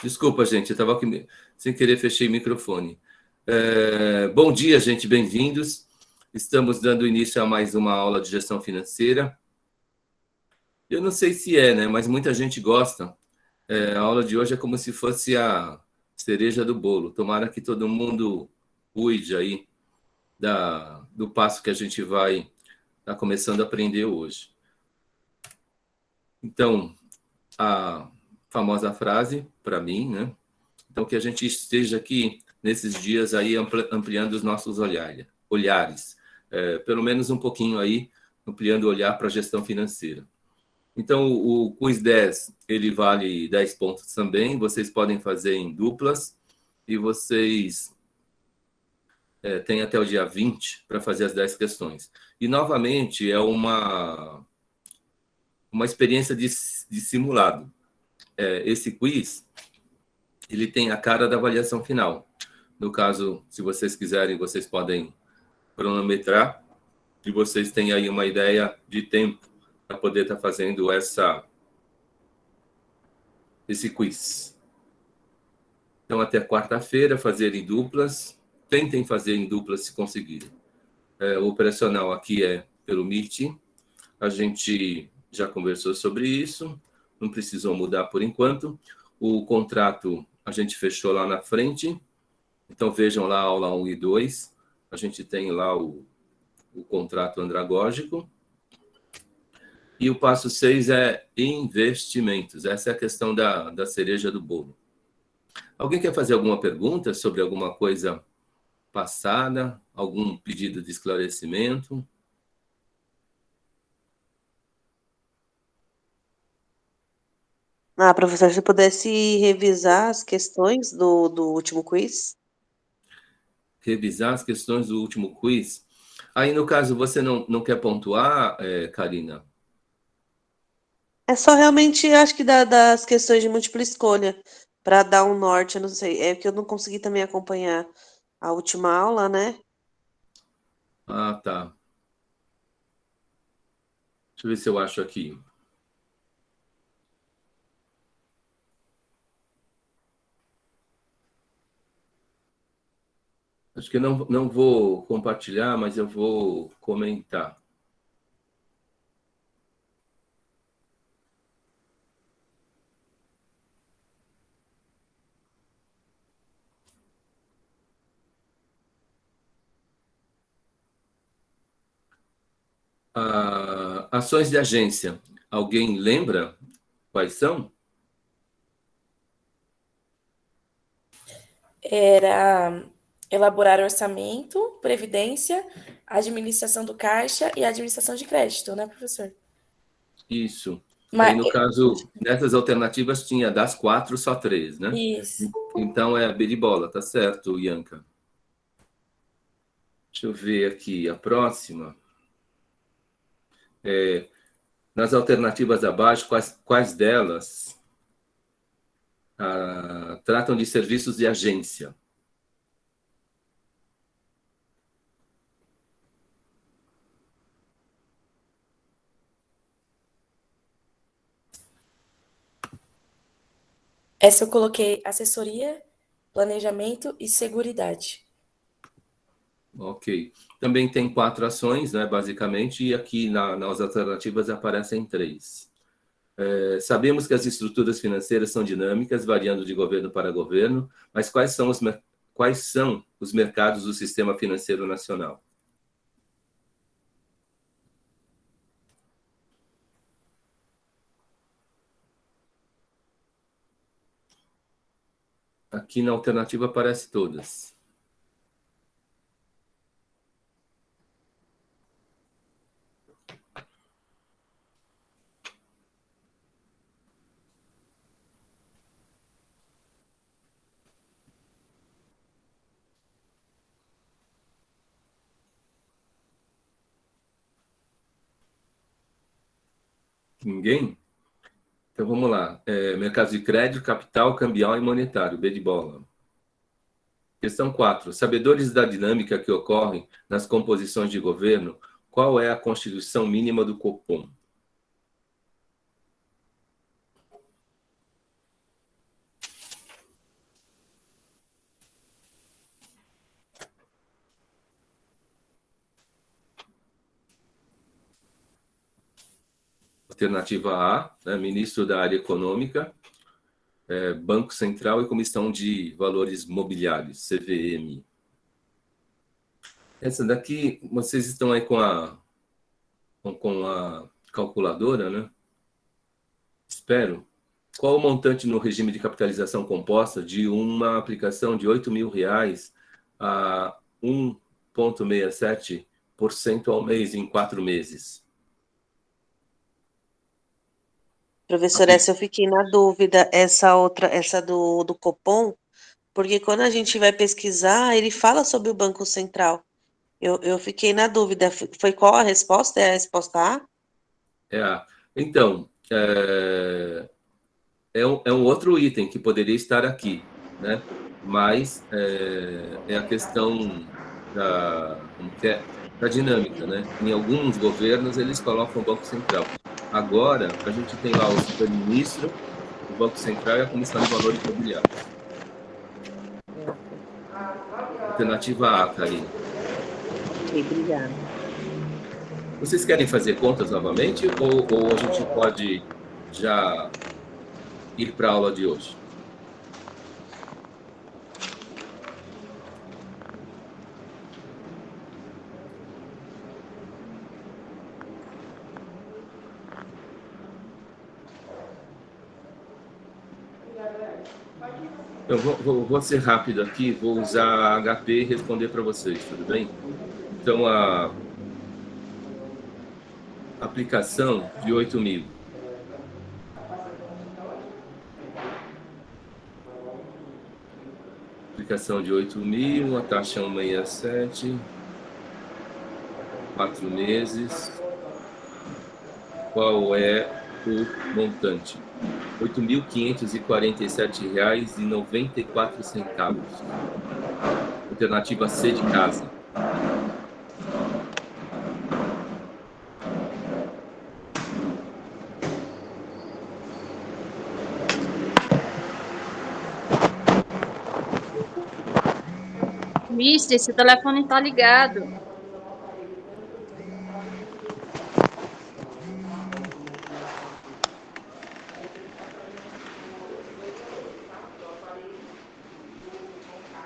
Desculpa, gente, eu estava aqui sem querer, fechei o microfone. Bom dia, gente, bem-vindos. Estamos dando início a mais uma aula de gestão financeira. Eu não sei se né, mas muita gente gosta. A aula de hoje é como se fosse a cereja do bolo. Tomara que todo mundo cuide aí do passo que a gente vai estar começando a aprender hoje. Então, a famosa frase, para mim, né? Então, que a gente esteja aqui nesses dias aí ampliando os nossos olhares, pelo menos um pouquinho aí, ampliando o olhar para a gestão financeira. Então, o Quiz 10, ele vale 10 pontos também, vocês podem fazer em duplas, e vocês têm até o dia 20 para fazer as 10 questões. E, novamente, é uma experiência de simulado. Esse quiz, ele tem a cara da avaliação final. No caso, se vocês quiserem, vocês podem cronometrar e vocês têm aí uma ideia de tempo para poder estar fazendo esse quiz. Então, até quarta-feira, fazer em duplas. Tentem fazer em duplas se conseguirem. O operacional aqui é pelo Meet. A gente já conversou sobre isso. Não precisou mudar por enquanto. O contrato a gente fechou lá na frente. Então, vejam lá a aula 1 e 2. A gente tem lá o contrato andragógico. E o passo 6 é investimentos. Essa é a questão da cereja do bolo. Alguém quer fazer alguma pergunta sobre alguma coisa passada? Algum pedido de esclarecimento? Professor, se pudesse revisar as questões do último quiz. Revisar as questões do último quiz. Aí, no caso, você não quer pontuar, Karina? É só realmente, acho que das questões de múltipla escolha, para dar um norte, eu não sei. É que eu não consegui também acompanhar a última aula, né? Tá. Deixa eu ver se eu acho aqui. Acho que não vou compartilhar, mas eu vou comentar. Ações de agência. Alguém lembra quais são? Era elaborar orçamento, previdência, administração do caixa e administração de crédito, né, professor? Isso. Aí, Mas, no caso, nessas alternativas tinha das 4, só 3, né? isso. Então, é a beribola, tá certo, Ianca? Deixa eu ver aqui, a próxima. Nas alternativas abaixo, quais delas tratam de serviços de agência? Essa eu coloquei assessoria, planejamento e seguridade. Ok. Também tem 4 ações, né, basicamente, e aqui nas alternativas aparecem 3. Sabemos que as estruturas financeiras são dinâmicas, variando de governo para governo, mas quais são os mercados do sistema financeiro nacional? Aqui na alternativa aparece todas. Ninguém? Então vamos lá. Mercados de crédito, capital, cambial e monetário. B de bola. Questão 4. Sabedores da dinâmica que ocorre nas composições de governo, qual é a constituição mínima do Copom? Alternativa A, né, ministro da área econômica, Banco Central e Comissão de Valores Mobiliários, CVM. Essa daqui, vocês estão aí com a calculadora, né? Espero. Qual o montante no regime de capitalização composta de uma aplicação de R$8.000 a 1,67% ao mês em 4 meses? Professora, essa eu fiquei na dúvida, essa do Copom, porque quando a gente vai pesquisar, ele fala sobre o Banco Central. Eu fiquei na dúvida. Foi qual a resposta? É a resposta A? Então, é um outro item que poderia estar aqui, né? Mas é a questão da dinâmica, né? Em alguns governos, eles colocam o Banco Central. Agora, a gente tem lá o superministro, o Banco Central e a Comissão de Valores Imobiliários. Alternativa A, Karine. Ok, obrigada. Vocês querem fazer contas novamente ou a gente pode já ir para a aula de hoje? Eu vou ser rápido aqui, vou usar HP e responder para vocês, tudo bem? Então, a aplicação de 8.000. Aplicação de 8.000, a taxa 1,67, 4 meses. Qual é o montante? R$ 8.547,94. Alternativa C de casa. Mister, esse telefone está ligado.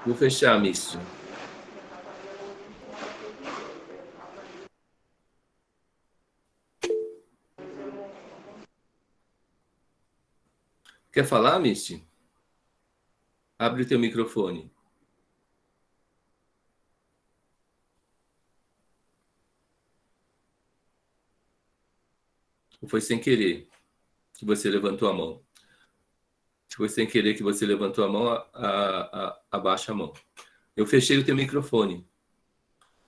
Vou fechar, Mister. Quer falar, Misty? Abre o teu microfone. Ou foi sem querer que você levantou a mão? Se foi sem querer que você levantou a mão, abaixa a mão. Eu fechei o teu microfone,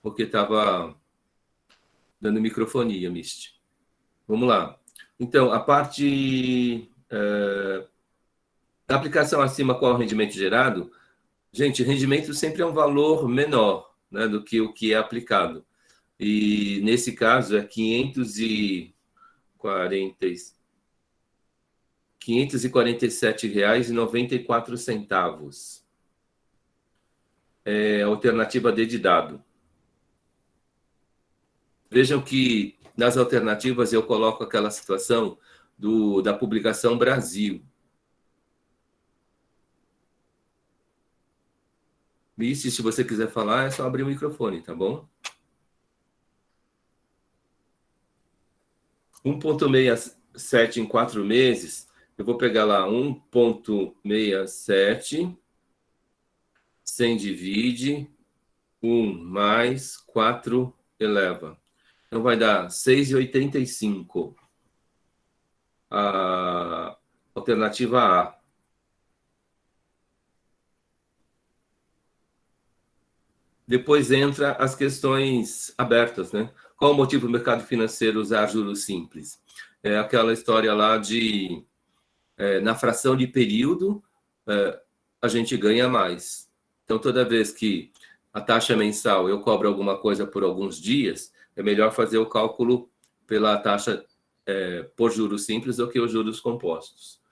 porque estava dando microfonia, Misty. Vamos lá. Então, a parte da aplicação acima, qual é o rendimento gerado? Gente, rendimento sempre é um valor menor, né, do que o que é aplicado. E, nesse caso, é R$ 547,94. É a alternativa D de dado. Vejam que nas alternativas eu coloco aquela situação da publicação Brasil. E se você quiser falar, é só abrir o microfone, tá bom? 1,67 em 4 meses, eu vou pegar lá 1,67, 100 divide, 1 mais 4 eleva. Então, vai dar 6,85. A alternativa A. Depois entra as questões abertas, né? Qual o motivo do mercado financeiro usar juros simples? É aquela história lá de, na fração de período, a gente ganha mais. Então, toda vez que a taxa mensal eu cobro alguma coisa por alguns dias, é melhor fazer o cálculo pela taxa por juros simples do que os juros compostos.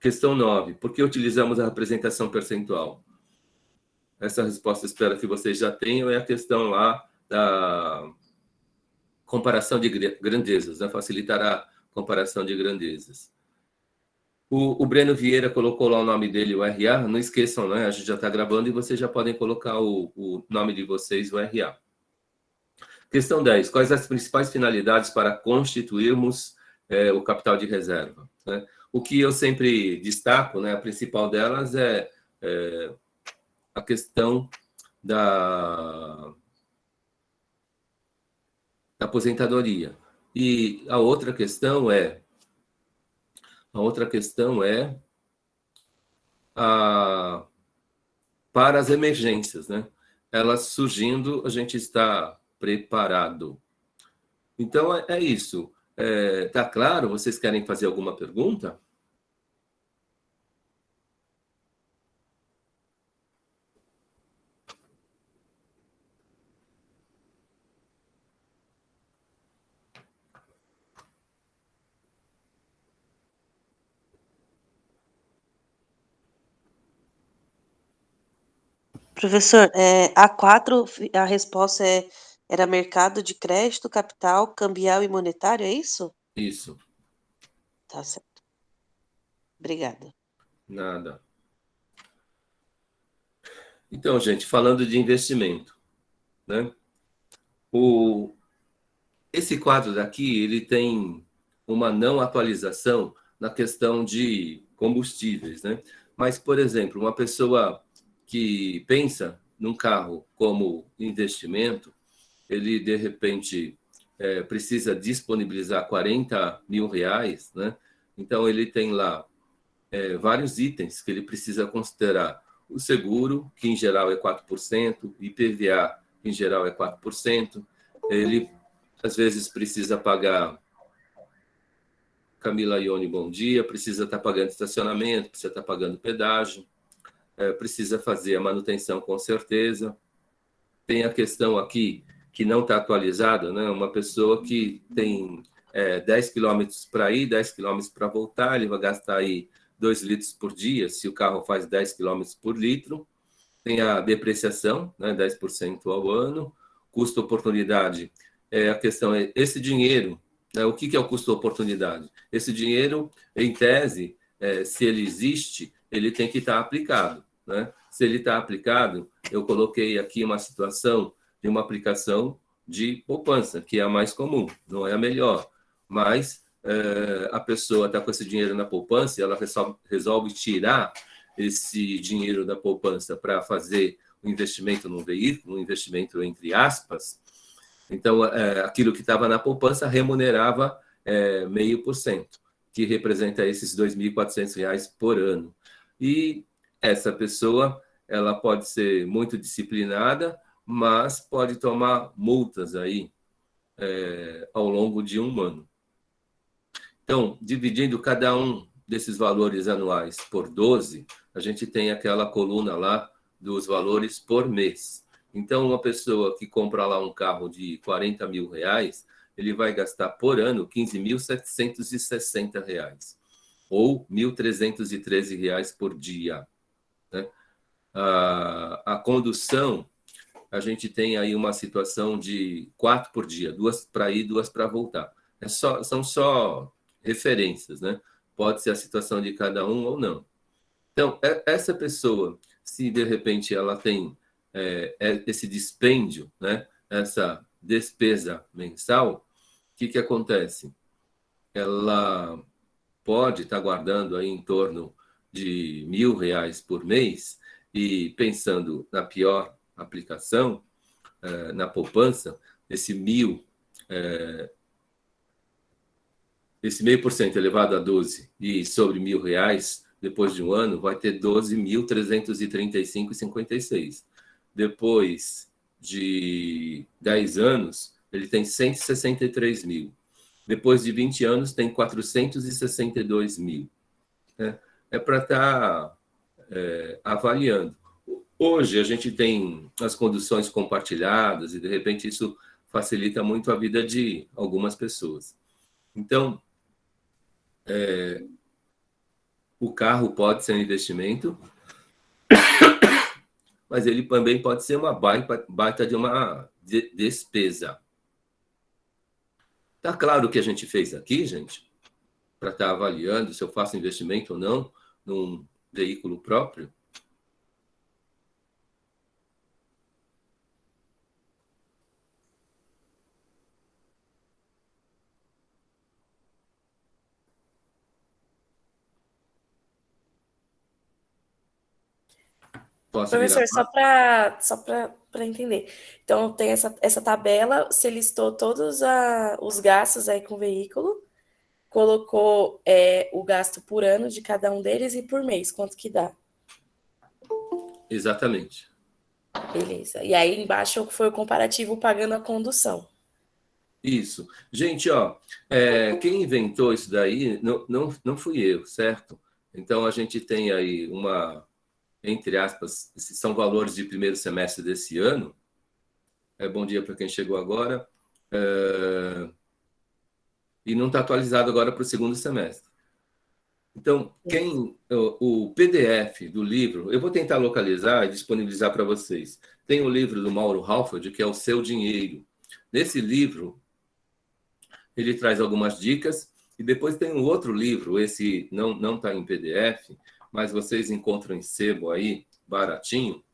Questão 9. Por que utilizamos a representação percentual? Essa resposta espero que vocês já tenham. É a questão lá da comparação de grandezas, né? Facilitará a comparação de grandezas. O Breno Vieira colocou lá o nome dele, o RA. Não esqueçam, né? A gente já está gravando e vocês já podem colocar o nome de vocês, o RA. Questão 10. Quais as principais finalidades para constituirmos o capital de reserva? Né? O que eu sempre destaco, né, a principal delas é a questão da aposentadoria. E a outra questão é para as emergências, né? Elas surgindo, a gente está preparado. Então, é isso. Tá claro? Vocês querem fazer alguma pergunta? Professor, A4, a resposta era mercado de crédito, capital, cambial e monetário, é isso? Isso. Tá certo. Obrigada. Nada. Então, gente, falando de investimento, né? Esse quadro daqui, ele tem uma não atualização na questão de combustíveis, né? Mas, por exemplo, uma pessoa que pensa num carro como investimento, ele, de repente, precisa disponibilizar 40 mil reais, né? Então, ele tem lá vários itens que ele precisa considerar. O seguro, que em geral é 4%, IPVA, que em geral é 4%. Ele, às vezes, precisa pagar... Camila Ione, bom dia. Precisa estar pagando estacionamento, precisa estar pagando pedágio, precisa fazer a manutenção, com certeza. Tem a questão aqui, que não está atualizada, né? Uma pessoa que tem 10 quilômetros para ir, 10 quilômetros para voltar, ele vai gastar aí 2 litros por dia, se o carro faz 10 quilômetros por litro. Tem a depreciação, né, 10% ao ano. Custo-oportunidade, a questão é esse dinheiro, né, o que é o custo-oportunidade? Esse dinheiro, em tese, se ele existe, ele tem que estar aplicado. Né? Se ele está aplicado, eu coloquei aqui uma situação de uma aplicação de poupança, que é a mais comum, não é a melhor, mas a pessoa está com esse dinheiro na poupança e ela resolve tirar esse dinheiro da poupança para fazer um investimento num veículo, um investimento entre aspas. Então, aquilo que estava na poupança remunerava 0,5%, que representa esses R$ 2.400 por ano. E essa pessoa, ela pode ser muito disciplinada, mas pode tomar multas aí ao longo de um ano. Então, dividindo cada um desses valores anuais por 12, a gente tem aquela coluna lá dos valores por mês. Então, uma pessoa que compra lá um carro de 40 mil reais, ele vai gastar por ano 15.760 reais, ou 1.313 reais por dia. Né? A condução, a gente tem aí uma situação de 4 por dia, 2 para ir, 2 para voltar. São só referências, né? Pode ser a situação de cada um ou não. Então, essa pessoa, se de repente ela tem esse dispêndio, né? Essa despesa mensal, o que acontece? Ela pode estar guardando aí em torno de R$ 1.000 por mês e pensando na pior aplicação, na poupança, esse 0,5% elevado a 12 e sobre R$ 1.000, depois de um ano, vai ter 12.335,56. Depois de 10 anos, ele tem 163 mil. Depois de 20 anos, tem 462 mil. É para estar avaliando. Hoje, a gente tem as conduções compartilhadas e, de repente, isso facilita muito a vida de algumas pessoas. Então, o carro pode ser um investimento, mas ele também pode ser uma baita de uma despesa. Tá claro o que a gente fez aqui, gente? Para estar avaliando se eu faço investimento ou não num veículo próprio? Posso virar? Professor, só para entender. Então, tem essa tabela, você listou todos os gastos aí com o veículo, colocou o gasto por ano de cada um deles e por mês, quanto que dá? Exatamente. Beleza. E aí embaixo foi o comparativo pagando a condução. Isso. Gente, ó, quem inventou isso daí não fui eu, certo? Então, a gente tem aí uma, entre aspas, esses são valores de primeiro semestre desse ano. Bom dia para quem chegou agora. E não está atualizado agora para o segundo semestre. Então, o PDF do livro, eu vou tentar localizar e disponibilizar para vocês. Tem o livro do Mauro Halford, que é O Seu Dinheiro. Nesse livro, ele traz algumas dicas, e depois tem um outro livro, esse não está em PDF, mas vocês encontram em sebo aí, baratinho,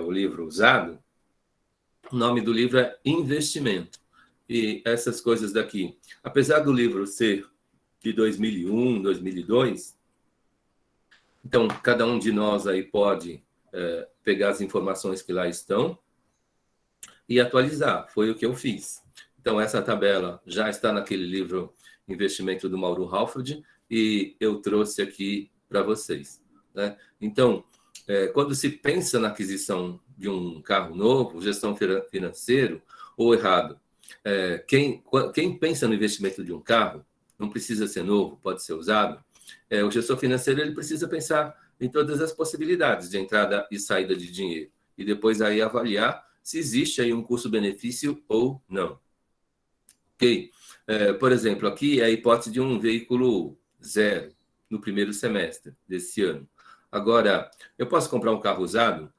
o livro usado. O nome do livro é Investimento. E essas coisas daqui. Apesar do livro ser de 2001, 2002, então cada um de nós aí pode pegar as informações que lá estão e atualizar. Foi o que eu fiz. Então, essa tabela já está naquele livro Investimento do Mauro Halford e eu trouxe aqui para vocês, né? Então, quando se pensa na aquisição de um carro novo, gestão financeira, ou errado, quem pensa no investimento de um carro, não precisa ser novo, pode ser usado, o gestor financeiro ele precisa pensar em todas as possibilidades de entrada e saída de dinheiro e depois aí avaliar se existe aí um custo-benefício ou não. Ok? Por exemplo, aqui é a hipótese de um veículo zero no primeiro semestre desse ano. Agora, eu posso comprar um carro usado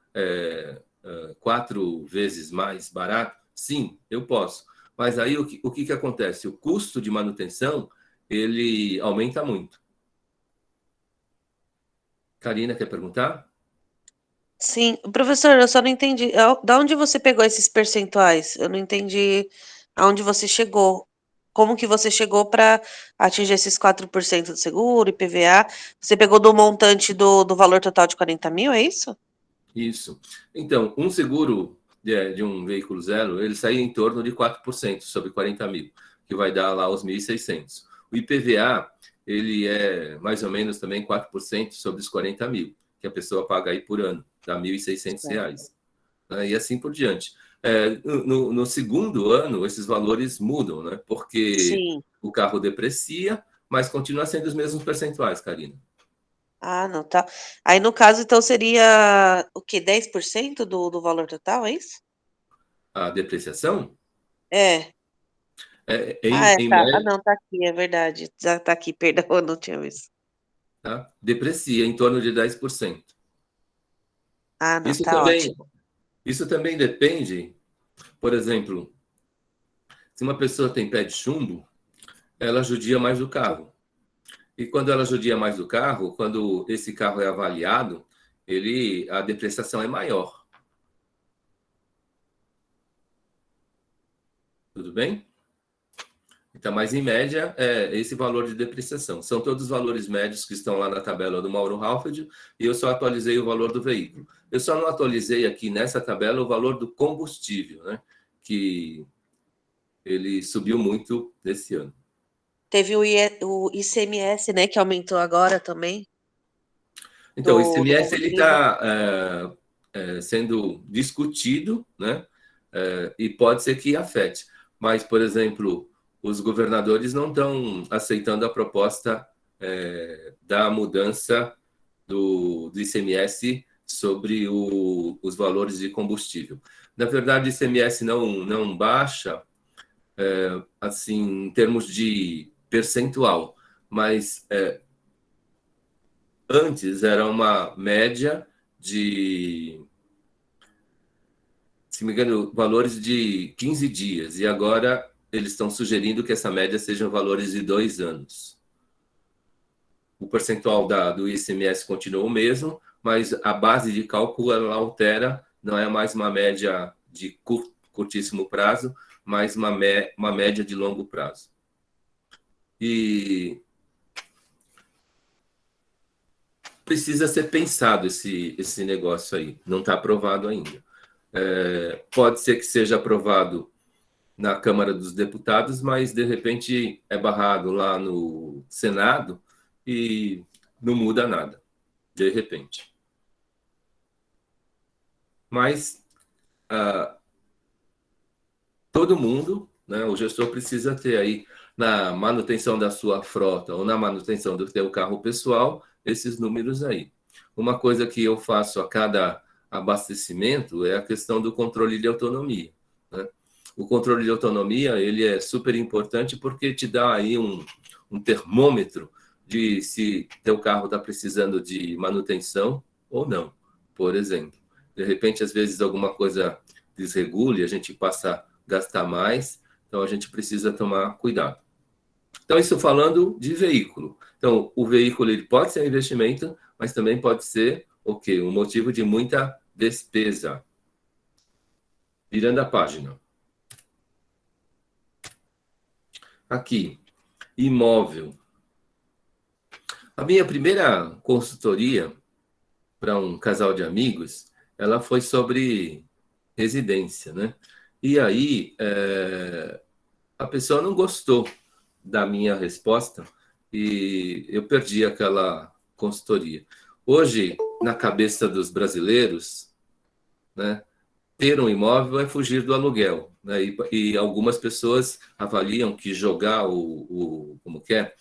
4 vezes mais barato? Sim, eu posso. Mas aí o que acontece? O custo de manutenção ele aumenta muito. Karina, quer perguntar? Sim, professor, eu só não entendi. Da onde você pegou esses percentuais? Eu não entendi aonde você chegou. Como que você chegou para atingir esses 4% do seguro, IPVA? Você pegou do montante do valor total de 40 mil, é isso? Isso. Então, um seguro de um veículo zero, ele sai em torno de 4% sobre 40 mil, que vai dar lá os 1.600. O IPVA, ele é mais ou menos também 4% sobre os 40 mil, que a pessoa paga aí por ano, dá R$ 1.600, né? E assim por diante. No segundo ano, esses valores mudam, né? Porque Sim. o carro deprecia, mas continua sendo os mesmos percentuais, Karina. Ah, não, tá. Aí, no caso, então, seria o quê? 10% do valor total, é isso? A depreciação, É. Ah, em tá. Ah, média, não, tá aqui, é verdade. Já tá aqui, perdão, eu não tinha visto. tá? Deprecia em torno de 10%. Ah, não, Isso tá também, ótimo. isso também depende, por exemplo, se uma pessoa tem pé de chumbo, ela judia mais do carro. E quando ela judia mais do carro, quando esse carro é avaliado, a depreciação é maior. Tudo bem? Então, mas em média, é esse valor de depreciação. São todos os valores médios que estão lá na tabela do Mauro Halford e eu só atualizei o valor do veículo. Eu só não atualizei aqui nessa tabela o valor do combustível, né? Que ele subiu muito nesse ano. Teve o ICMS, né, que aumentou agora também, Então, o do ICMS ele combustível. está sendo discutido, né? E pode ser que afete. Mas, por exemplo, os governadores não estão aceitando a proposta da mudança do ICMS sobre os valores de combustível. Na verdade, o ICMS não baixa, assim, em termos de percentual, mas antes era uma média de, se me engano, valores de 15 dias, e agora eles estão sugerindo que essa média seja valores de 2 anos. O percentual do ICMS continua o mesmo, mas a base de cálculo ela altera, não é mais uma média de curtíssimo prazo, mas uma média de longo prazo. E precisa ser pensado esse negócio aí, não está aprovado ainda. Pode ser que seja aprovado na Câmara dos Deputados, mas de repente é barrado lá no Senado e não muda nada, de repente. Mas todo mundo, né, o gestor precisa ter aí na manutenção da sua frota ou na manutenção do seu carro pessoal esses números aí. Uma coisa que eu faço a cada abastecimento é a questão do controle de autonomia, né? O controle de autonomia ele é super importante porque te dá aí um termômetro de se teu carro está precisando de manutenção ou não, por exemplo. De repente, às vezes, alguma coisa desregule, a gente passa a gastar mais, então a gente precisa tomar cuidado. Então, isso falando de veículo. Então, o veículo ele pode ser um investimento, mas também pode ser o quê? Um motivo de muita despesa. Virando a página. Aqui, imóvel. A minha primeira consultoria para um casal de amigos, ela foi sobre residência, né? E aí, a pessoa não gostou da minha resposta e eu perdi aquela consultoria. Hoje, na cabeça dos brasileiros, né, ter um imóvel é fugir do aluguel, né? E algumas pessoas avaliam que jogar como que é?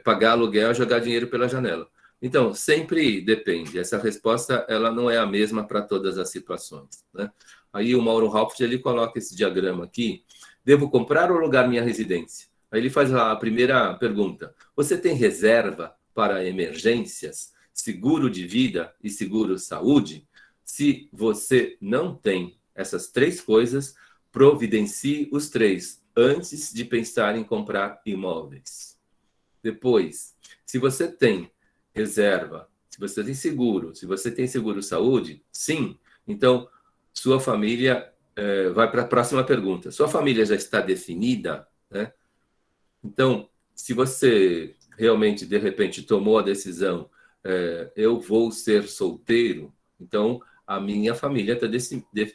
Pagar aluguel é jogar dinheiro pela janela. Então, sempre depende. Essa resposta ela não é a mesma para todas as situações, né? Aí o Mauro Rauft, ele coloca esse diagrama aqui. Devo comprar ou alugar minha residência? Aí ele faz a primeira pergunta. Você tem reserva para emergências, seguro de vida e seguro saúde? Se você não tem essas 3 coisas, providencie os 3 antes de pensar em comprar imóveis. Depois, se você tem reserva, se você tem seguro saúde, sim. Então, sua família vai para a próxima pergunta. Sua família já está definida, né? Então, se você realmente, de repente, tomou a decisão, eu vou ser solteiro, então a minha família está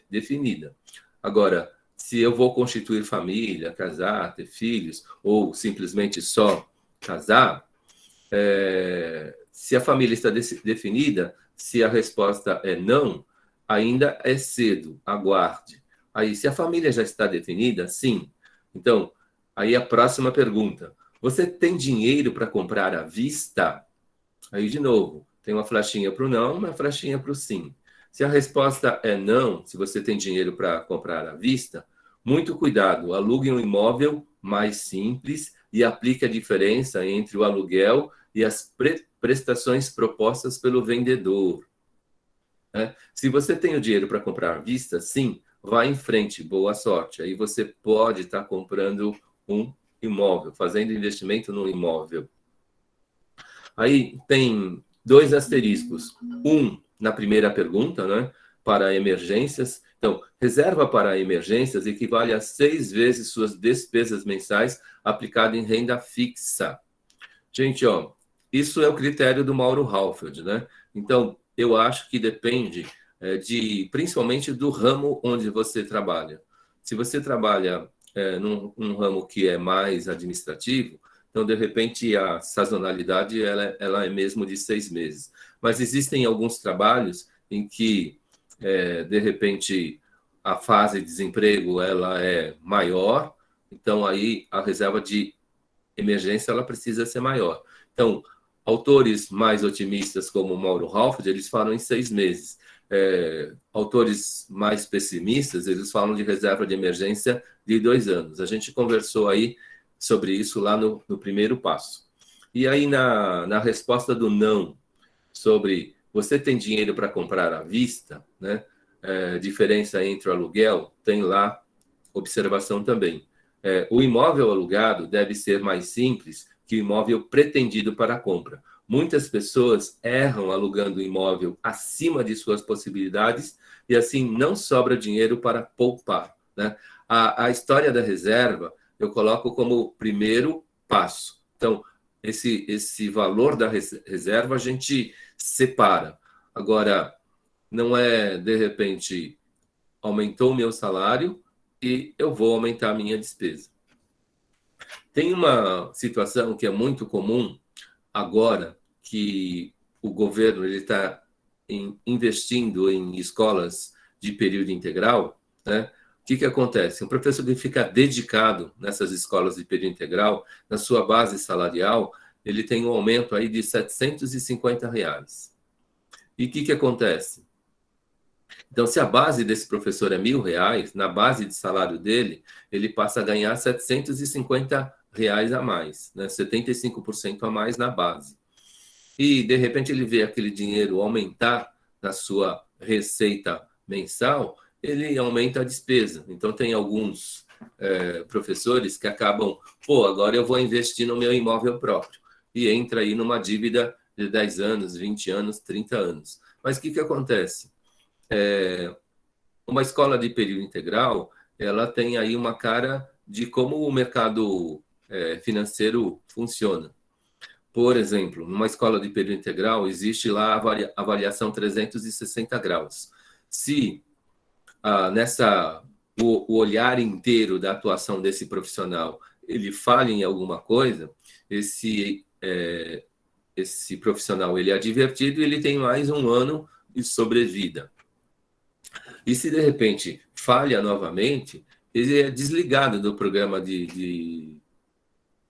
definida. Agora, se eu vou constituir família, casar, ter filhos, ou simplesmente só casar, se a família está definida, se a resposta é não, ainda é cedo, aguarde. Aí, se a família já está definida, sim. Então, aí a próxima pergunta. Você tem dinheiro para comprar à vista? Aí, de novo, tem uma flechinha para o não, uma flechinha para o sim. Se a resposta é não, se você tem dinheiro para comprar à vista, muito cuidado, alugue um imóvel mais simples e aplique a diferença entre o aluguel e as prestações propostas pelo vendedor. Se você tem o dinheiro para comprar à vista, sim, vá em frente, boa sorte. Aí você pode estar comprando um imóvel, fazendo investimento no imóvel. Aí tem 2 asteriscos. Na primeira pergunta, né, para emergências. Então, reserva para emergências equivale a 6 vezes suas despesas mensais aplicado em renda fixa. Gente, isso é o critério do Mauro Rauft, né? Então, eu acho que depende principalmente do ramo onde você trabalha. Se você trabalha num ramo que é mais administrativo, então, de repente, a sazonalidade ela é mesmo de 6 meses. Mas existem alguns trabalhos em que, de repente, a fase de desemprego ela é maior, então aí a reserva de emergência ela precisa ser maior. Então, autores mais otimistas como o Mauro Rauft, eles falam em 6 meses. Autores mais pessimistas, eles falam de reserva de emergência de 2 anos. A gente conversou aí sobre isso lá no primeiro passo. E aí, na resposta do não, sobre você tem dinheiro para comprar à vista, né? Diferença entre o aluguel, tem lá observação também. O imóvel alugado deve ser mais simples que o imóvel pretendido para a compra. Muitas pessoas erram alugando imóvel acima de suas possibilidades e assim não sobra dinheiro para poupar, né? A história da reserva eu coloco como primeiro passo. Então, esse valor da reserva a gente separa. Agora, não é, de repente, aumentou o meu salário e eu vou aumentar a minha despesa. Tem uma situação que é muito comum agora, que o governo está investindo em escolas de período integral, né? O que acontece? Um professor que fica dedicado nessas escolas de período integral, na sua base salarial, ele tem um aumento aí de R$ 750. E o que acontece? Então, se a base desse professor é R$ 1.000, na base de salário dele, ele passa a ganhar R$ 750 a mais, né? 75% a mais na base. E, de repente, ele vê aquele dinheiro aumentar na sua receita mensal, ele aumenta a despesa. Então, tem alguns professores que acabam, agora eu vou investir no meu imóvel próprio. E entra aí numa dívida de 10 anos, 20 anos, 30 anos. Mas o que acontece? Uma escola de período integral, ela tem aí uma cara de como o mercado financeiro funciona. Por exemplo, numa escola de período integral, existe lá a avaliação 360 graus. Se o olhar inteiro da atuação desse profissional ele falha em alguma coisa, esse profissional ele é advertido e ele tem mais um ano de sobrevida. E se de repente falha novamente, ele é desligado do programa de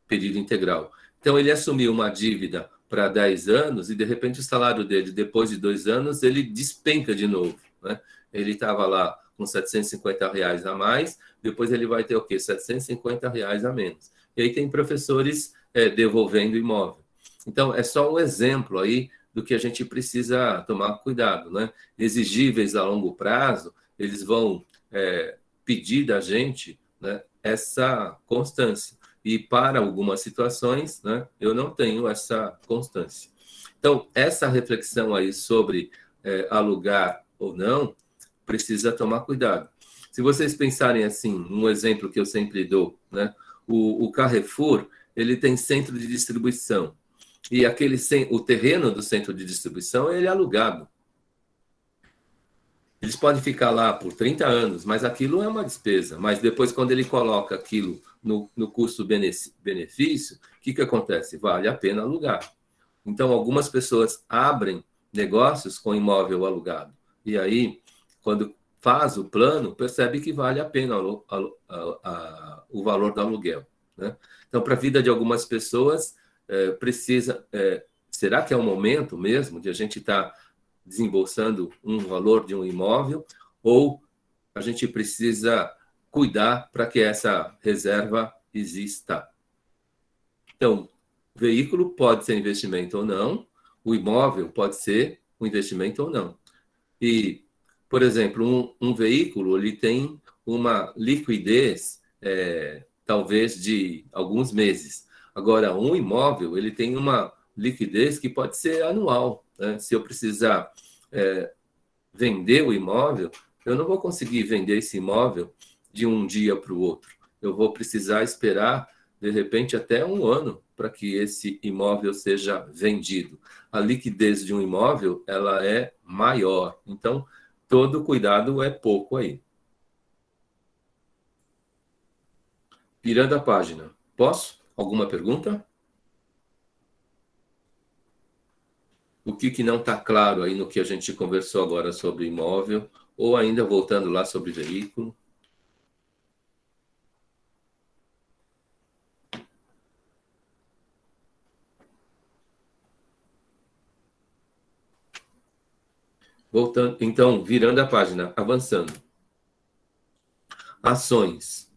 período integral. Então, ele assumiu uma dívida para 10 anos e, de repente, o salário dele, depois de 2 anos, ele despenca de novo, né? Ele estava lá com R$ 750 a mais, depois ele vai ter o quê? R$ 750 a menos. E aí tem professores devolvendo imóvel. Então, é só um exemplo aí do que a gente precisa tomar cuidado, né? Exigíveis a longo prazo, eles vão pedir da gente, né, essa constância. E para algumas situações, né, eu não tenho essa constância. Então, essa reflexão aí sobre alugar ou não, precisa tomar cuidado. Se vocês pensarem assim, um exemplo que eu sempre dou, né, o Carrefour, ele tem centro de distribuição. E o terreno do centro de distribuição ele é alugado. Eles podem ficar lá por 30 anos, mas aquilo é uma despesa. Mas depois, quando ele coloca aquilo no custo-benefício, o que acontece? Vale a pena alugar. Então, algumas pessoas abrem negócios com imóvel alugado. E aí, quando faz o plano, percebe que vale a pena o valor do aluguel, né? Então, para a vida de algumas pessoas, será que é o momento mesmo de a gente estar desembolsando um valor de um imóvel, ou a gente precisa cuidar para que essa reserva exista? Então, o veículo pode ser investimento ou não, o imóvel pode ser um investimento ou não. E, por exemplo, um veículo ele tem uma liquidez talvez de alguns meses. Agora, um imóvel ele tem uma liquidez que pode ser anual, né? Se eu precisar vender o imóvel, eu não vou conseguir vender esse imóvel de um dia para o outro. Eu vou precisar esperar, de repente, até um ano para que esse imóvel seja vendido. A liquidez de um imóvel ela é maior. Então, todo cuidado é pouco aí. Virando a página. Posso? Alguma pergunta? O que não está claro aí no que a gente conversou agora sobre imóvel, ou ainda voltando lá sobre veículo? Voltando, então, virando a página, avançando. Ações.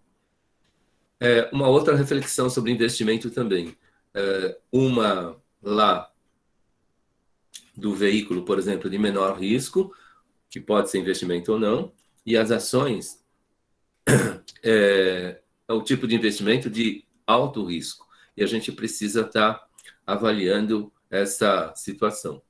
Uma outra reflexão sobre investimento também. Uma lá do veículo, por exemplo, de menor risco, que pode ser investimento ou não, e as ações é o tipo de investimento de alto risco. E a gente precisa estar avaliando essa situação.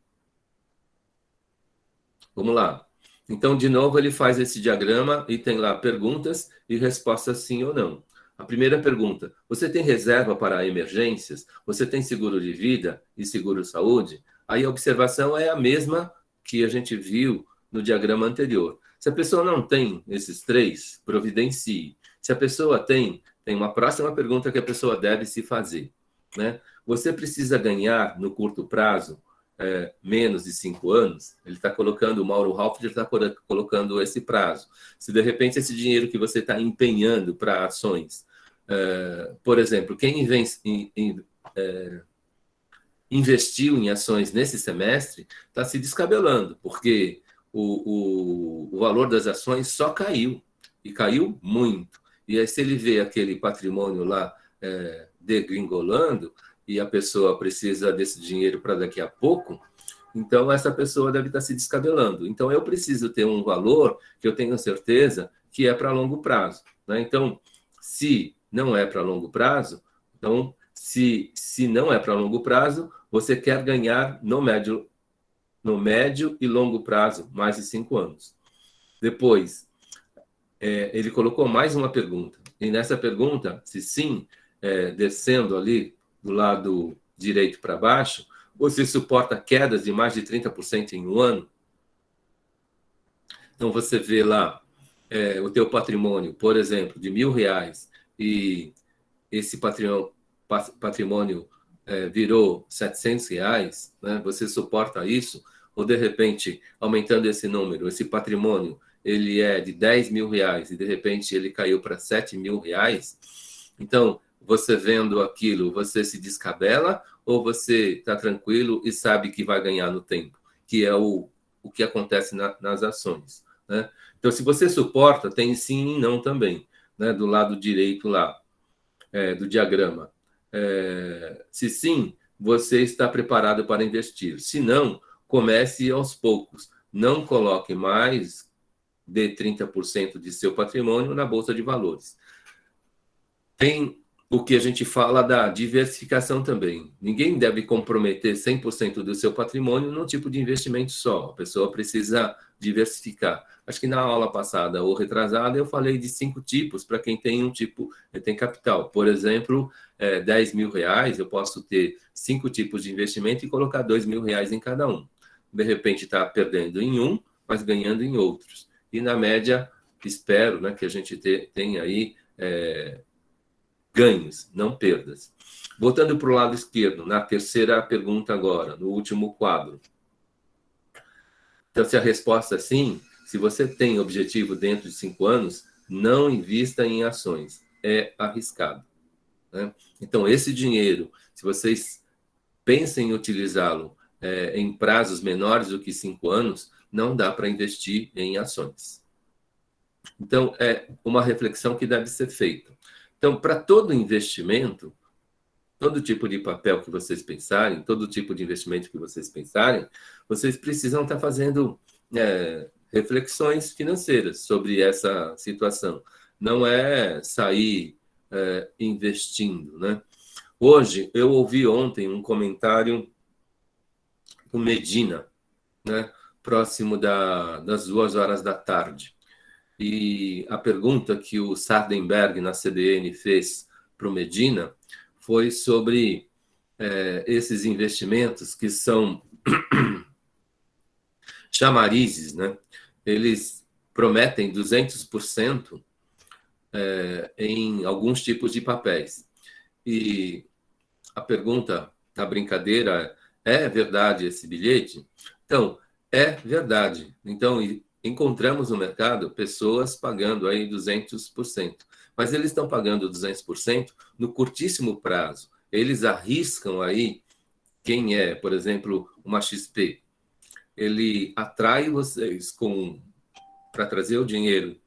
Vamos lá. Então, de novo, ele faz esse diagrama e tem lá perguntas e respostas sim ou não. A primeira pergunta: você tem reserva para emergências? Você tem seguro de vida e seguro saúde? Aí a observação é a mesma que a gente viu no diagrama anterior. Se a pessoa não tem esses três, providencie. Se a pessoa tem uma próxima pergunta que a pessoa deve se fazer, né? Você precisa ganhar no curto prazo menos de 5 anos? Ele está colocando, o Mauro Halford está colocando esse prazo. Se de repente esse dinheiro que você está empenhando para ações, por exemplo, quem investiu em ações nesse semestre está se descabelando, porque o valor das ações só caiu, e caiu muito. E aí, se ele vê aquele patrimônio lá degringolando, e a pessoa precisa desse dinheiro para daqui a pouco, então essa pessoa deve estar se descabelando. Então, eu preciso ter um valor que eu tenho certeza que é para longo prazo, né? Então, se não é para longo prazo, então, se não é para longo prazo, você quer ganhar no médio e longo prazo, mais de 5 anos. Depois, ele colocou mais uma pergunta. E nessa pergunta, se sim, descendo ali do lado direito para baixo, você suporta quedas de mais de 30% em um ano? Então, você vê lá o teu patrimônio, por exemplo, de R$1.000, e esse patrimônio virou R$700, né? Você suporta isso? Ou, de repente, aumentando esse número, esse patrimônio, ele é de R$10.000 e, de repente, ele caiu para R$7.000. Então, você vendo aquilo, você se descabela ou você está tranquilo e sabe que vai ganhar no tempo, que é o que acontece nas ações, né? Então, se você suporta, tem sim e não também, né? Do lado direito lá do diagrama. Se sim, você está preparado para investir. Se não, comece aos poucos. Não coloque mais de 30% de seu patrimônio na Bolsa de Valores. Tem o que a gente fala da diversificação também. Ninguém deve comprometer 100% do seu patrimônio num tipo de investimento só. A pessoa precisa diversificar. Acho que na aula passada ou retrasada eu falei de 5 tipos para quem tem um tipo, tem capital. Por exemplo, R$10.000, eu posso ter 5 tipos de investimento e colocar R$2.000 em cada um. De repente está perdendo em um, mas ganhando em outros. E na média, espero, né, que a gente tenha aí ganhos, não perdas. Voltando para o lado esquerdo, na terceira pergunta agora, no último quadro. Então, se a resposta é sim, se você tem objetivo dentro de 5 anos, não invista em ações. É arriscado, né? Então, esse dinheiro, se vocês pensem em utilizá-lo em prazos menores do que 5 anos, não dá para investir em ações. Então, é uma reflexão que deve ser feita. Então, para todo investimento, todo tipo de papel que vocês pensarem, todo tipo de investimento que vocês pensarem, vocês precisam estar fazendo reflexões financeiras sobre essa situação. Não é sair investindo, né? Hoje, eu ouvi ontem um comentário do Medina, né, próximo das 2 horas da tarde. E a pergunta que o Sardenberg, na CBN, fez para o Medina foi sobre esses investimentos que são chamarizes, né? Eles prometem 200% em alguns tipos de papéis. E a pergunta, a brincadeira, é verdade esse bilhete? Então, é verdade. Então, encontramos no mercado pessoas pagando aí 200%. Mas eles estão pagando 200% no curtíssimo prazo. Eles arriscam aí, quem é, por exemplo, uma XP, ele atrai vocês para trazer o dinheiro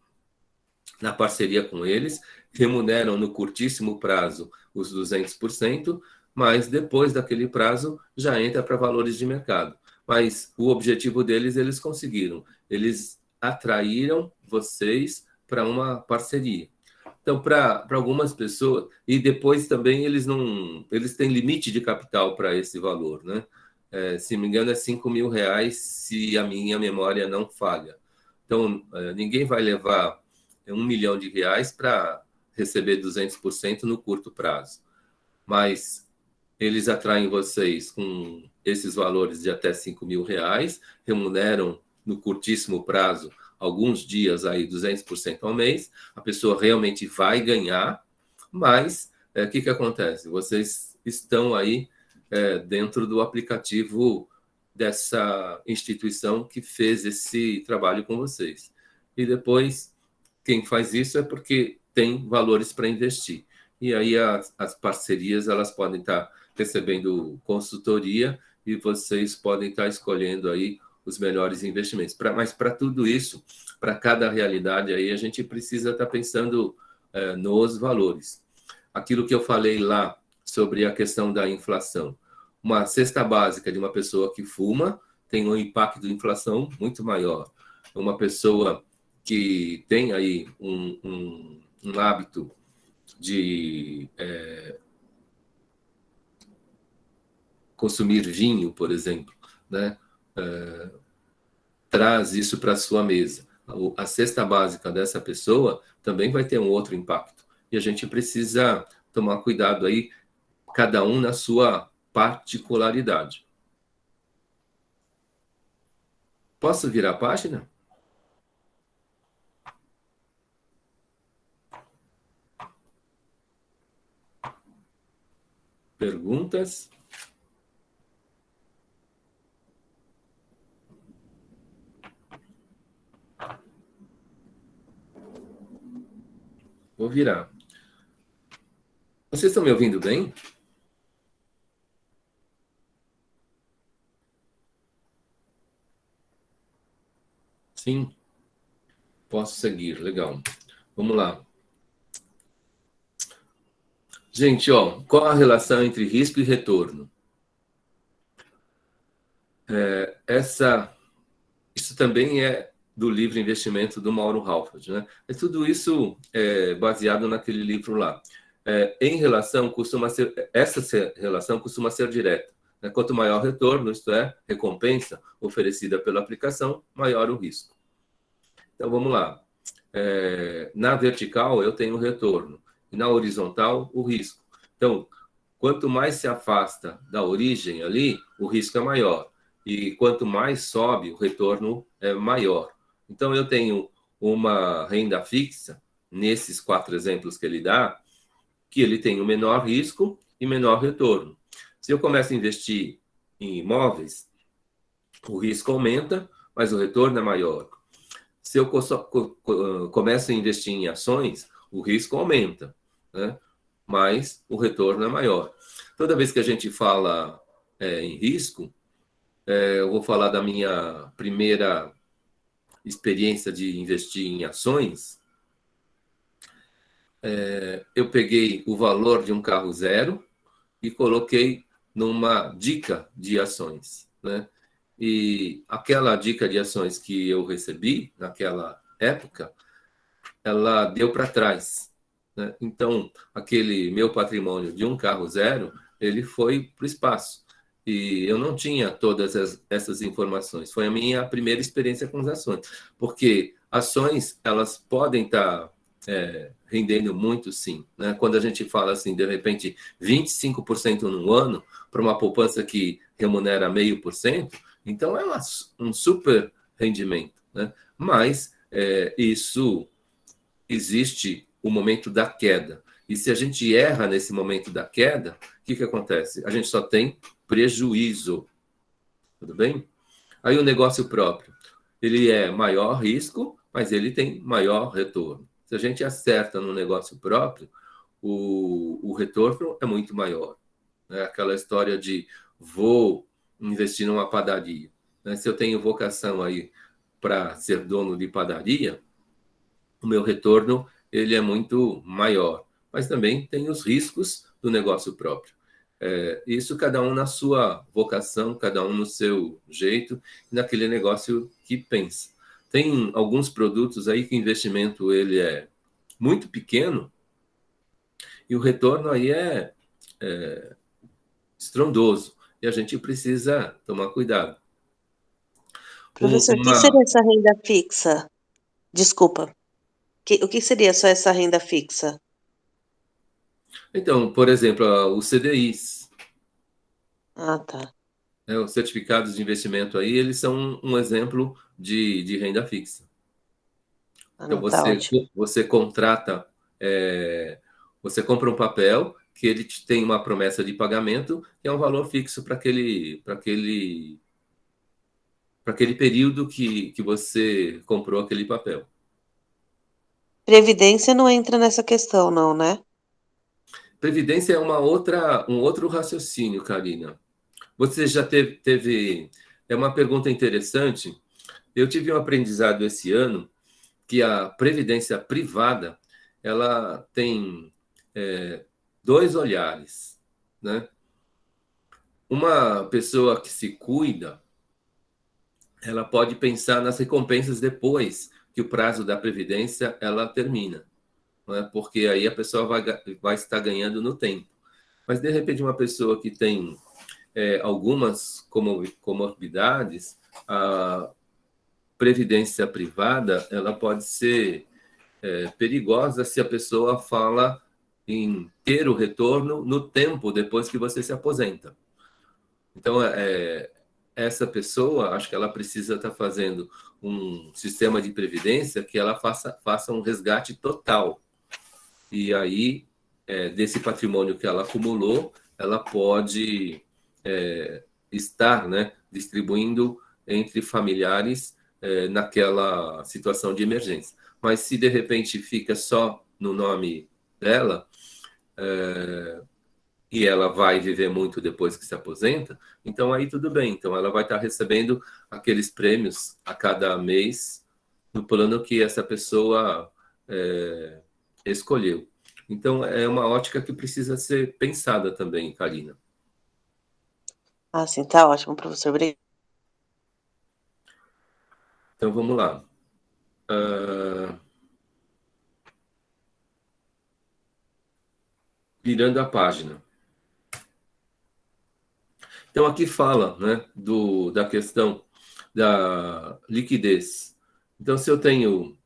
na parceria com eles, remuneram no curtíssimo prazo os 200%, mas depois daquele prazo já entra para valores de mercado. Mas o objetivo deles, eles conseguiram. Eles atraíram vocês para uma parceria. Então, para algumas pessoas, e depois também eles têm limite de capital para esse valor, né? Se não me engano, é R$ 5.000, se a minha memória não falha. Então, ninguém vai levar R$ 1 milhão para receber 200% no curto prazo. Mas eles atraem vocês com esses valores de até R$ 5.000, remuneram no curtíssimo prazo, alguns dias aí, 200% ao mês, a pessoa realmente vai ganhar, mas o que acontece? Vocês estão aí dentro do aplicativo dessa instituição que fez esse trabalho com vocês. E depois, quem faz isso é porque tem valores para investir. E aí as parcerias elas podem estar recebendo consultoria e vocês podem estar escolhendo aí os melhores investimentos. Mas para tudo isso, para cada realidade aí, a gente precisa estar pensando nos valores. Aquilo que eu falei lá sobre a questão da inflação. Uma cesta básica de uma pessoa que fuma tem um impacto de inflação muito maior. Uma pessoa que tem aí um hábito de consumir vinho, por exemplo, né? Traz isso para a sua mesa. A cesta básica dessa pessoa também vai ter um outro impacto. E a gente precisa tomar cuidado aí, cada um na sua particularidade. Posso virar a página? Perguntas? Vou virar. Vocês estão me ouvindo bem? Sim? Posso seguir, legal. Vamos lá. Gente, qual a relação entre risco e retorno? Isso também é do livro Investimento do Mauro Halford, né? Tudo isso baseado naquele livro lá. Essa relação costuma ser direta, né? Quanto maior o retorno, isto é, recompensa oferecida pela aplicação, maior o risco. Então, vamos lá. Na vertical, eu tenho o retorno, e na horizontal, o risco. Então, quanto mais se afasta da origem ali, o risco é maior. E quanto mais sobe, o retorno é maior. Então, eu tenho uma renda fixa, nesses 4 exemplos que ele dá, que ele tem o menor risco e menor retorno. Se eu começo a investir em imóveis, o risco aumenta, mas o retorno é maior. Se eu começo a investir em ações, o risco aumenta, né? Mas o retorno é maior. Toda vez que a gente fala em risco, eu vou falar da minha primeira experiência de investir em ações. Eu peguei o valor de um carro zero e coloquei numa dica de ações, né? E aquela dica de ações que eu recebi naquela época, ela deu para trás, né? Então, aquele meu patrimônio de um carro zero, ele foi para o espaço. E eu não tinha todas essas informações. Foi a minha primeira experiência com as ações. Porque ações, elas podem estar rendendo muito, sim, né? Quando a gente fala assim, de repente, 25% no ano, para uma poupança que remunera 0,5%, então é um super rendimento, né? Mas isso existe o momento da queda. E se a gente erra nesse momento da queda, o que acontece? A gente só tem prejuízo. Tudo bem? Aí o negócio próprio, ele é maior risco, mas ele tem maior retorno. Se a gente acerta no negócio próprio, o retorno é muito maior. Né? Aquela história de vou investir numa padaria. Né? Se eu tenho vocação aí para ser dono de padaria, o meu retorno ele é muito maior. Mas também tem os riscos do negócio próprio. Isso cada um na sua vocação, cada um no seu jeito, naquele negócio que pensa. Tem alguns produtos aí que o investimento ele é muito pequeno, E o retorno aí é estrondoso. E a gente precisa tomar cuidado. Professor, o que seria essa renda fixa? Desculpa. O que seria só essa renda fixa? Então, por exemplo, os CDIs, Ah, tá. né, os certificados de investimento aí, eles são um exemplo de renda fixa. Ah, Então, não, tá ótimo. você contrata, você compra um papel que ele tem uma promessa de pagamento, que é um valor fixo para aquele período que você comprou aquele papel. Previdência não entra nessa questão, não, né? Previdência é um outro raciocínio, Karina. Você já teve. É uma pergunta interessante. Eu tive um aprendizado esse ano que a previdência privada ela tem dois olhares, né? Uma pessoa que se cuida, ela pode pensar nas recompensas depois que o prazo da previdência ela termina, não é? Porque aí a pessoa vai estar ganhando no tempo. Mas de repente uma pessoa que tem algumas comorbidades, a previdência privada ela pode ser perigosa se a pessoa fala em ter o retorno no tempo depois que você se aposenta. Então, essa pessoa, acho que ela precisa estar fazendo um sistema de previdência que ela faça um resgate total. E aí, desse patrimônio que ela acumulou, ela pode estar, né, distribuindo entre familiares naquela situação de emergência. Mas se de repente fica só no nome dela, e ela vai viver muito depois que se aposenta, então aí tudo bem. Então ela vai estar recebendo aqueles prêmios a cada mês no plano que essa pessoa escolheu. Então é uma ótica que precisa ser pensada também, Karina. Ah, sim, tá ótimo, professor. Obrigada. Então vamos lá. Virando a página. Então, aqui fala, né, da questão da liquidez. Então, se eu tenho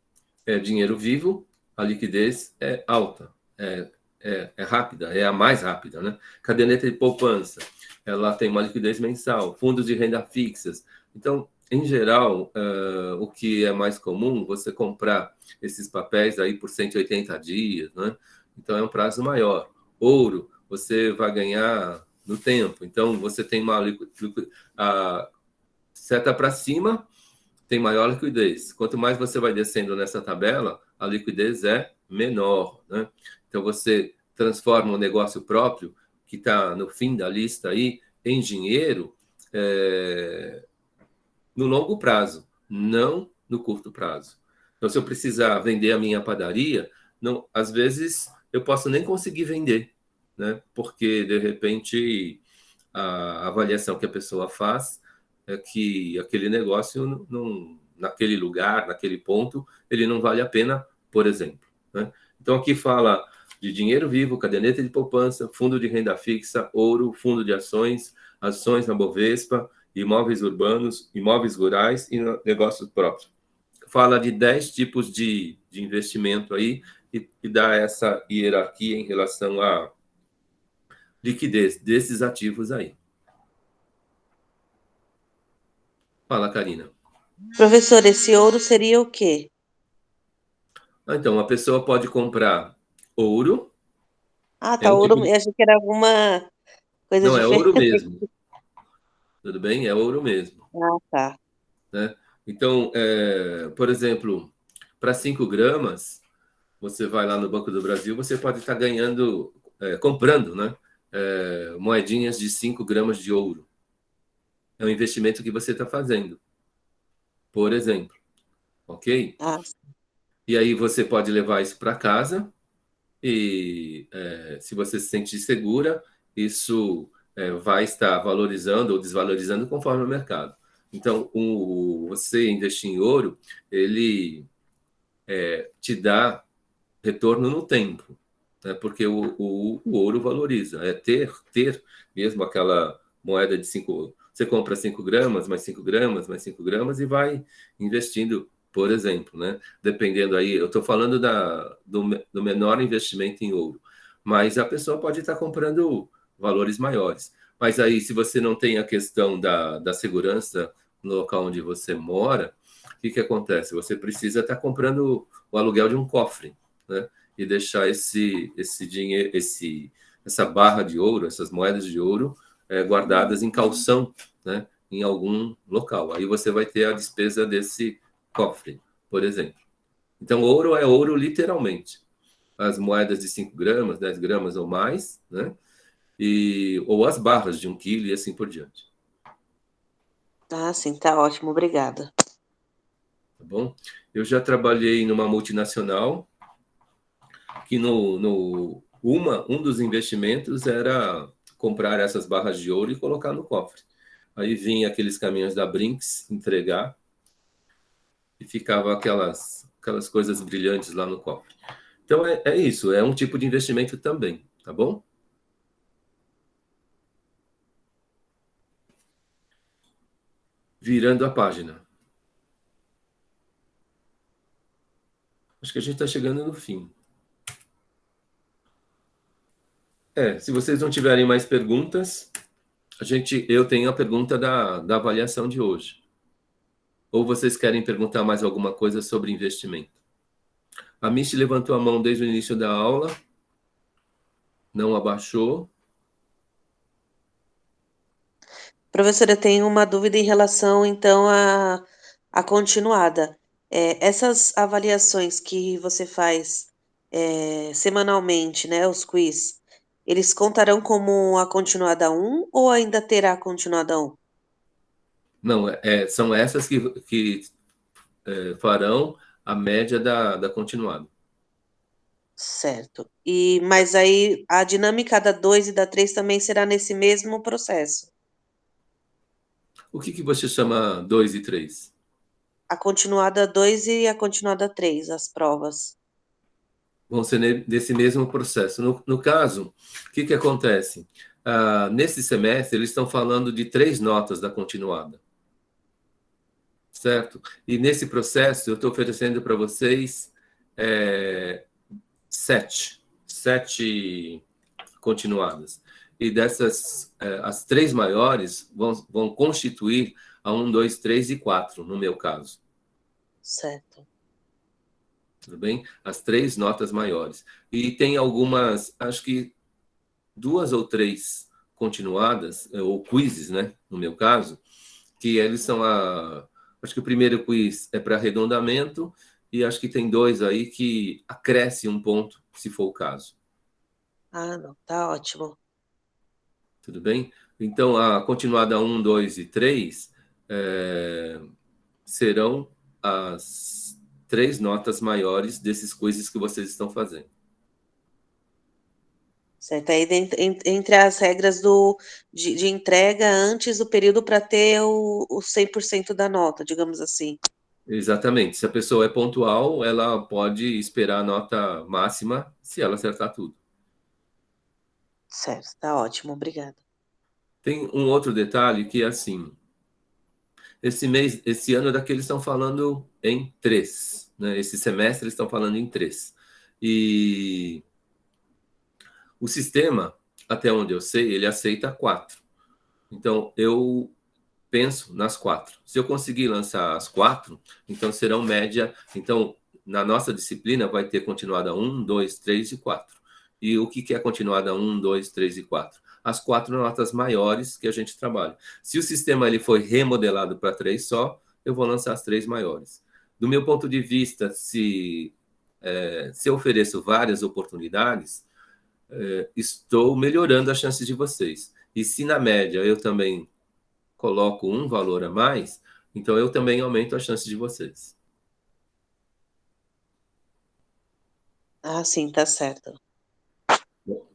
dinheiro vivo, a liquidez é alta, é rápida, é a mais rápida, né? Caderneta de poupança, ela tem uma liquidez mensal, fundos de renda fixas. Então, em geral, o que é mais comum, você comprar esses papéis aí por 180 dias, né? Então, é um prazo maior. Ouro, você vai ganhar no tempo. Então, você tem a seta para cima, tem maior liquidez. Quanto mais você vai descendo nessa tabela, a liquidez é menor, né? Então, você transforma um negócio próprio, que está no fim da lista aí, em dinheiro, no longo prazo, não no curto prazo. Então, se eu precisar vender a minha padaria, não, às vezes eu posso nem conseguir vender, né? Porque, de repente, a avaliação que a pessoa faz é que aquele negócio, naquele lugar, naquele ponto, ele não vale a pena, por exemplo, né? Então, aqui fala de dinheiro vivo, caderneta de poupança, fundo de renda fixa, ouro, fundo de ações, ações na Bovespa, imóveis urbanos, imóveis rurais e negócios próprios. Fala de 10 tipos de investimento aí e dá essa hierarquia em relação à liquidez desses ativos aí. Fala, Karina. Professor, esse ouro seria o quê? Então, a pessoa pode comprar ouro. Ah, É tá, um ouro. tipo. Eu achei que era alguma coisa Não, é ouro diferente. mesmo. Tudo bem? É ouro mesmo. Ah, tá. Né? Então, por exemplo, para 5 gramas, você vai lá no Banco do Brasil, você pode estar ganhando, comprando, né? Moedinhas de 5 gramas de ouro. É um investimento que você está fazendo, por exemplo. Ok? Ah, E aí você pode levar isso para casa e, se você se sentir segura, isso vai estar valorizando ou desvalorizando conforme o mercado. Então, você investir em ouro, ele te dá retorno no tempo. né? Porque o ouro valoriza. É ter mesmo aquela moeda de 5. Você compra 5 gramas, mais 5 gramas, mais 5 gramas e vai investindo, por exemplo, né? Dependendo aí, eu estou falando do menor investimento em ouro, mas a pessoa pode estar comprando valores maiores. Mas aí, se você não tem a questão da segurança no local onde você mora, o que acontece? Você precisa estar comprando o aluguel de um cofre, né? E deixar esse dinheiro, essa barra de ouro, essas moedas de ouro guardadas em calção, né? Em algum local. Aí você vai ter a despesa desse cofre, por exemplo. Então, ouro é ouro literalmente. As moedas de 5 gramas, 10 gramas ou mais, né? Ou as barras de 1 quilo e assim por diante. Ah, sim, tá ótimo, obrigada. Tá bom? Eu já trabalhei numa multinacional que um dos investimentos era comprar essas barras de ouro e colocar no cofre. Aí vinha aqueles caminhões da Brinks entregar e ficava aquelas coisas brilhantes lá no cofre. Então é isso, é um tipo de investimento também, tá bom? Virando a página. Acho que a gente está chegando no fim. Se vocês não tiverem mais perguntas, eu tenho a pergunta da avaliação de hoje. Ou vocês querem perguntar mais alguma coisa sobre investimento? A Michi levantou a mão desde o início da aula, não abaixou. Professora, eu tenho uma dúvida em relação, então, à continuada. Essas avaliações que você faz semanalmente, né, os quiz, eles contarão como a continuada um ou ainda terá a continuada um? Não, são essas que farão a média da continuada. Certo. Mas aí a dinâmica da 2 e da 3 também será nesse mesmo processo. O que você chama 2 e 3? A continuada 2 e a continuada 3, as provas. Vão ser desse mesmo processo. No caso, o que acontece? Nesse semestre, eles estão falando de 3 notas da continuada. Certo? E nesse processo, eu estou oferecendo para vocês 7 continuadas. E dessas, as 3 maiores vão constituir a 1, 2, 3 e 4, no meu caso. Certo. Tudo bem? As 3 notas maiores. E tem algumas, acho que 2 ou 3 continuadas, ou quizzes, né? No meu caso, que eles são acho que o primeiro quiz é para arredondamento, e acho que tem 2 aí que acresce um ponto, se for o caso. Ah, não, tá ótimo. Tudo bem? Então, a continuada 1, 2 e 3 serão as 3 notas maiores desses quizzes que vocês estão fazendo. Certo. Aí entre as regras de entrega antes do período para ter o 100% da nota, digamos assim. Exatamente. Se a pessoa é pontual, ela pode esperar a nota máxima se ela acertar tudo. Certo, tá ótimo, obrigada. Tem um outro detalhe que é assim, esse ano daqui eles estão falando em 3, né? Esse semestre eles estão falando em 3. E o sistema, até onde eu sei, ele aceita 4. Então, eu penso nas 4. Se eu conseguir lançar as 4, então serão média. Então, na nossa disciplina, vai ter continuada 1, 2, 3 e 4. E o que é continuada 1, 2, 3 e 4? As 4 notas maiores que a gente trabalha. Se o sistema ele foi remodelado para 3 só, eu vou lançar as 3 maiores. Do meu ponto de vista, se eu ofereço várias oportunidades, estou melhorando as chances de vocês. E se na média eu também coloco um valor a mais, então eu também aumento a chance de vocês. Ah, sim, tá certo.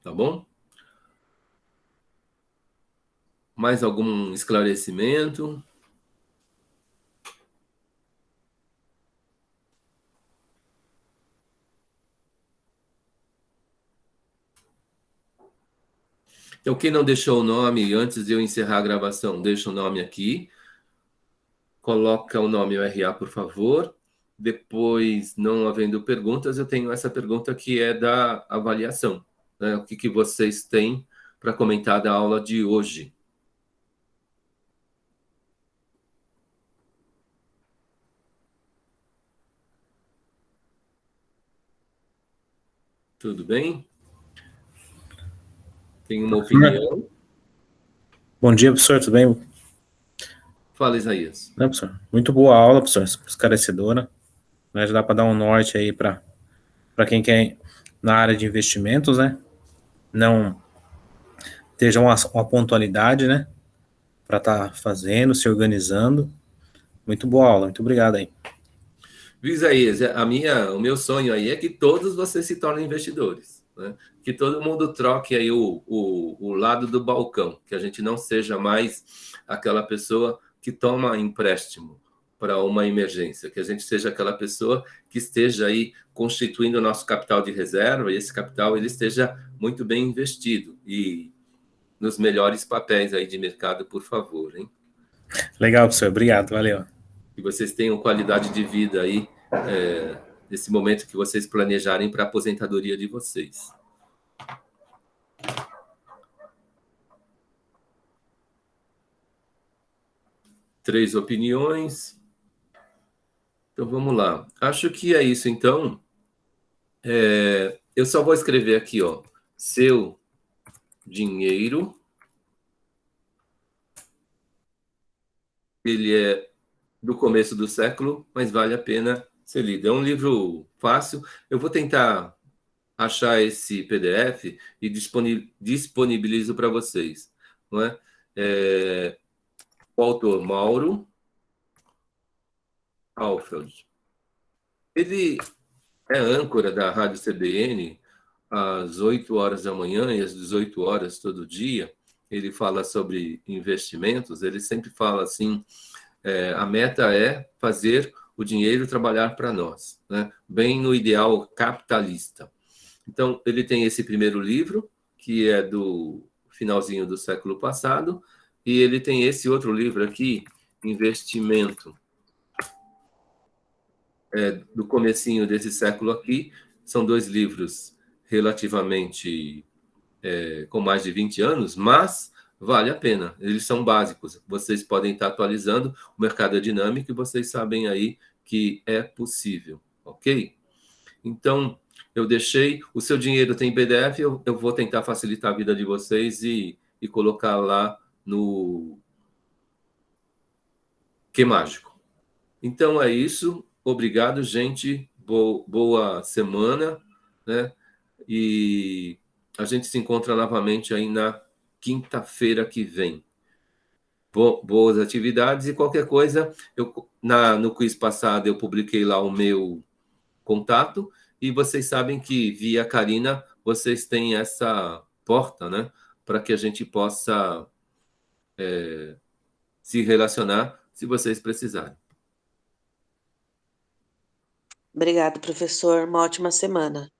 Tá bom? Mais algum esclarecimento? Então, quem não deixou o nome, antes de eu encerrar a gravação, deixa o nome aqui. Coloca o nome URA, por favor. Depois, não havendo perguntas, eu tenho essa pergunta que é da avaliação. Né? O que vocês têm para comentar da aula de hoje? Tudo bem? Tem uma opinião? Bom dia, professor, tudo bem? Fala, Isaías. Não, professor, muito boa aula, professor, esclarecedora. Né? Já dá para dar um norte aí para quem quer na área de investimentos, né? Não esteja uma pontualidade, né? Para estar fazendo, se organizando. Muito boa aula, muito obrigado aí. Isaías, o meu sonho aí é que todos vocês se tornem investidores, né? Que todo mundo troque aí o lado do balcão, que a gente não seja mais aquela pessoa que toma empréstimo para uma emergência, que a gente seja aquela pessoa que esteja aí constituindo o nosso capital de reserva e esse capital ele esteja muito bem investido e nos melhores papéis aí de mercado, por favor, hein? Legal, professor, obrigado, valeu. Que vocês tenham qualidade de vida aí nesse momento que vocês planejarem para a aposentadoria de vocês. Três opiniões. Então, vamos lá. Acho que é isso, então. Eu só vou escrever aqui, ó, seu dinheiro. Ele é do começo do século, mas vale a pena ser lido. É um livro fácil. Eu vou tentar achar esse PDF e disponibilizo para vocês. Não é? O autor, Mauro Alfeld. Ele é âncora da Rádio CBN às 8 horas da manhã e às 18 horas todo dia. Ele fala sobre investimentos. Ele sempre fala assim, a meta é fazer o dinheiro trabalhar para nós, né? Bem no ideal capitalista. Então, ele tem esse primeiro livro, que é do finalzinho do século passado, e ele tem esse outro livro aqui, Investimento, do comecinho desse século aqui. São dois livros relativamente com mais de 20 anos, mas vale a pena. Eles são básicos. Vocês podem estar atualizando, o mercado é dinâmico e vocês sabem aí que é possível, ok? Então, eu deixei, o seu dinheiro tem PDF, eu vou tentar facilitar a vida de vocês e colocar lá no Que Mágico. Então, é isso. Obrigado, gente. Boa semana, né? E a gente se encontra novamente aí na quinta-feira que vem. Boas atividades e qualquer coisa, no quiz passado eu publiquei lá o meu contato e vocês sabem que via Karina vocês têm essa porta, né, para que a gente possa se relacionar se vocês precisarem. Obrigado, professor. Uma ótima semana.